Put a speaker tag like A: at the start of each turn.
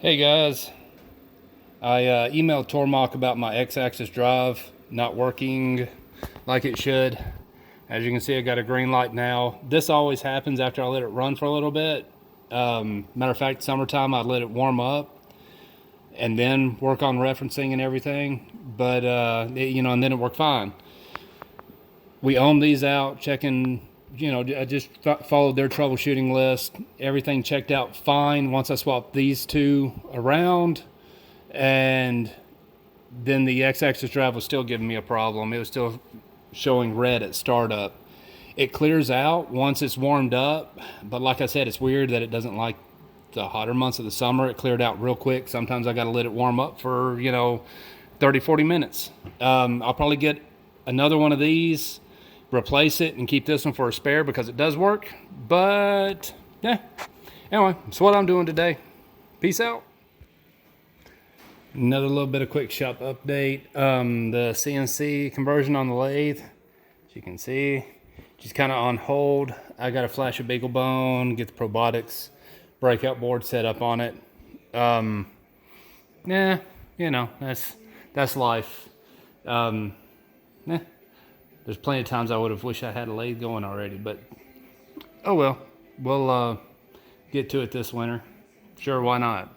A: Hey guys, I emailed Tormach about my X-axis drive not working like it should. As you can see, I got a green light now. This always happens after I let it run for a little bit. Matter of fact, summertime I let it warm up and then work on referencing and everything. But and then it worked fine. We owned these out, checking. I just followed their troubleshooting list. Everything checked out fine once I swapped these two around, and then the X-axis drive was still giving me a problem. It was still showing red at startup. It clears out once it's warmed up, but like I said, it's weird that it doesn't like the hotter months of the summer. It cleared out real quick. Sometimes I got to let it warm up for 30, 40 minutes. I'll probably get another one of these, replace it, and keep this one for a spare because it does work. But yeah, anyway, that's what I'm doing today. Peace out. Another little bit of quick shop update. The CNC conversion on the lathe, as you can see, just kind of on hold. I got to flash a beagle bone, get the probiotics breakout board set up on it. Yeah, that's life. There's plenty of times I would have wished I had a lathe going already, but oh well. We'll get to it this winter. Sure, why not?